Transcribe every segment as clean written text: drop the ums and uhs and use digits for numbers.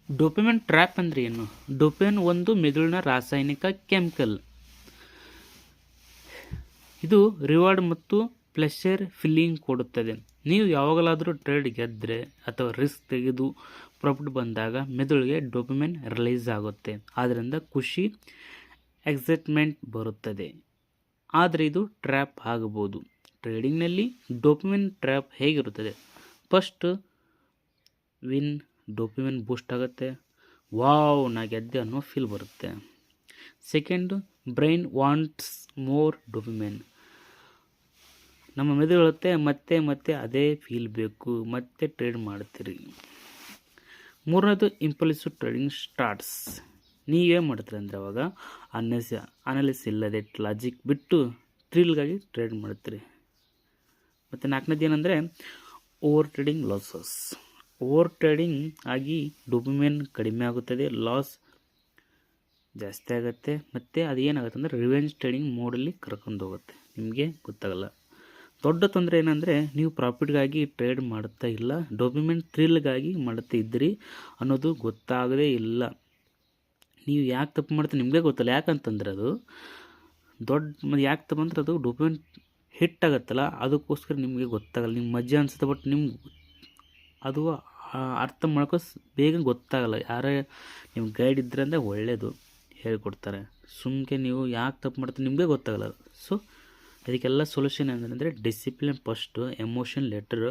Dopamine trap ಅಂದರೆ ಏನು? Dopamine ಒಂದು ಮೆದುಳಿನ ರಾಸಾಯನಿಕ ಕೆಮಿಕಲ್. ಇದು ರಿವಾರ್ಡ್ ಮತ್ತು ಪ್ಲೆಷರ್ ಫೀಲಿಂಗ್ ಕೊಡುತ್ತದೆ. ನೀವು ಯಾವಾಗಲಾದರೂ ಟ್ರೇಡ್ ಗೆದ್ದರೆ ಅಥವಾ ರಿಸ್ಕ್ ತೆಗೆದು ಪ್ರಾಫಿಟ್ ಬಂದಾಗ ಮೆದುಳಿಗೆ ಡೋಪಮಿನ್ ರಿಲೀಸ್ ಆಗುತ್ತೆ. ಆದ್ದರಿಂದ ಖುಷಿ, ಎಕ್ಸೈಟ್ಮೆಂಟ್ ಬರುತ್ತದೆ. ಆದರೆ ಇದು ಟ್ರ್ಯಾಪ್ ಆಗಬಹುದು. ಟ್ರೇಡಿಂಗ್ನಲ್ಲಿ ಡೋಪಮಿನ್ ಟ್ರ್ಯಾಪ್ ಹೇಗಿರುತ್ತದೆ? ಫಸ್ಟ್ ವಿನ್, ಡೋಪಮಿನ್ ಬೂಸ್ಟ್ ಆಗುತ್ತೆ. ವಾವ್, ನಾ ಗೆದ್ದೆ ಅನ್ನೋ ಫೀಲ್ ಬರುತ್ತೆ. Second, brain wants more dopamine. ನಮ್ಮ ಮೆದುಳು ಹೇಳುತ್ತೆ ಮತ್ತೆ ಮತ್ತೆ ಅದೇ ಫೀಲ್ ಬೇಕು, ಮತ್ತೆ ಟ್ರೇಡ್ ಮಾಡ್ತೀರಿ. ಮೂರನೇದು, ಇಂಪಲ್ಸಿವ್ ಟ್ರೇಡಿಂಗ್ ಸ್ಟಾರ್ಟ್ಸ್. ನೀವೇನು ಮಾಡ್ತೀರಿ ಅಂದರೆ ಅವಾಗ ಅನಾಲಿಸ್ ಇಲ್ಲದೆ ಲಾಜಿಕ್ ಬಿಟ್ಟು ಥ್ರಿಲ್ಗಾಗಿ ಟ್ರೇಡ್ ಮಾಡ್ತೀರಿ. ಮತ್ತು ನಾಲ್ಕನೇದು ಏನಂದರೆ over trading losses. Over trading ಆಗಿ ಡೋಪಮಿನ್ ಕಡಿಮೆ ಆಗುತ್ತದೆ, ಲಾಸ್ ಜಾಸ್ತಿ ಆಗುತ್ತೆ. ಮತ್ತು ಅದು ಏನಾಗುತ್ತೆ ಅಂದರೆ ರಿವೆಂಜ್ ಟ್ರೇಡಿಂಗ್ ಮೋಡಲ್ಲಿ ಕರ್ಕೊಂಡು ಹೋಗುತ್ತೆ, ನಿಮಗೆ ಗೊತ್ತಾಗಲ್ಲ. ದೊಡ್ಡ ತೊಂದರೆ ಏನಂದರೆ ನೀವು ಪ್ರಾಫಿಟ್ಗಾಗಿ ಟ್ರೇಡ್ ಮಾಡ್ತಾ ಇಲ್ಲ, ಡೋಪಮಿನ್ ಥ್ರಿಲ್ಗಾಗಿ ಮಾಡ್ತಾ ಇದ್ದೀರಿ ಅನ್ನೋದು ಗೊತ್ತಾಗದೇ ಇಲ್ಲ. ನೀವು ಯಾಕೆ ತಪ್ಪು ಮಾಡ್ತೀರಿ ನಿಮಗೆ ಗೊತ್ತಲ್ಲ. ಯಾಕಂತಂದ್ರೆ ಅದು ಯಾಕೆ ತಪ್ಪು ಅಂದ್ರೆ ಅದು ಡೋಪಮಿನ್ ಹಿಟ್ ಆಗುತ್ತಲ್ಲ, ಅದಕ್ಕೋಸ್ಕರ ನಿಮಗೆ ಗೊತ್ತಾಗಲ್ಲ. ನಿಮ್ಮ ಮಜ್ಜೆ ಅನಿಸುತ್ತೆ, ಬಟ್ ನಿಮ್ಗೆ ಅದು ಅರ್ಥ ಮಾಡ್ಕೋ ಬೇಗ ಗೊತ್ತಾಗಲ್ಲ. ಯಾರೇ ನಿಮ್ಮ ಗೈಡ್ ಇದ್ರೆ ಅಂದರೆ ಒಳ್ಳೆಯದು, ಹೇಳ್ಕೊಡ್ತಾರೆ. ಸುಮ್ಮನೆ ನೀವು ಯಾಕೆ ತಪ್ಪು ಮಾಡ್ತೀರಿ ನಿಮಗೆ ಗೊತ್ತಾಗಲ್ಲ. ಸೊ ಅದಕ್ಕೆಲ್ಲ ಸೊಲ್ಯೂಷನ್ ಏನಂದರೆ discipline first, emotion letter,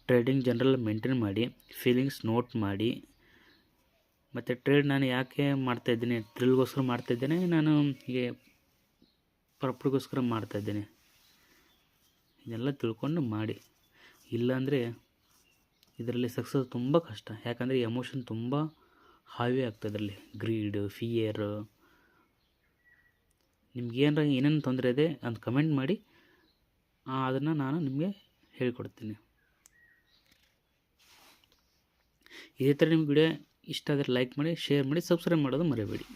trading general maintain ಮಾಡಿ, ಫೀಲಿಂಗ್ಸ್ ನೋಟ್ ಮಾಡಿ. ಮತ್ತು ಟ್ರೇಡ್ ನಾನು ಯಾಕೆ ಮಾಡ್ತಾಯಿದ್ದೀನಿ? ಥ್ರಿಲ್ಗೋಸ್ಕರ ಮಾಡ್ತಾಯಿದ್ದೇನೆ, ನಾನು ಹೀಗೆ ಪ್ರಾಫಿಟ್ಗೋಸ್ಕರ ಮಾಡ್ತಾಯಿದ್ದೇನೆ, ಇದೆಲ್ಲ ತಿಳ್ಕೊಂಡು ಮಾಡಿ. ಇಲ್ಲಾಂದರೆ ಇದರಲ್ಲಿ ಸಕ್ಸಸ್ ತುಂಬ ಕಷ್ಟ. ಯಾಕಂದರೆ ಎಮೋಷನ್ ತುಂಬ ಹಾವಿ ಆಗ್ತದೆ ಇದರಲ್ಲಿ. Greed, fear. ನಿಮ್ಗೆ ಏನೇನು ತೊಂದರೆ ಇದೆ ಅಂತ ಕಮೆಂಟ್ ಮಾಡಿ, ಅದನ್ನು ನಾನು ನಿಮಗೆ ಹೇಳಿಕೊಡ್ತೀನಿ. ಇದೇ ಥರ ನಿಮ್ಗೆ ವಿಡಿಯೋ ಇಷ್ಟ ಆದರೆ ಲೈಕ್ ಮಾಡಿ, ಶೇರ್ ಮಾಡಿ, ಸಬ್ಸ್ಕ್ರೈಬ್ ಮಾಡೋದು ಮರಿಬೇಡಿ.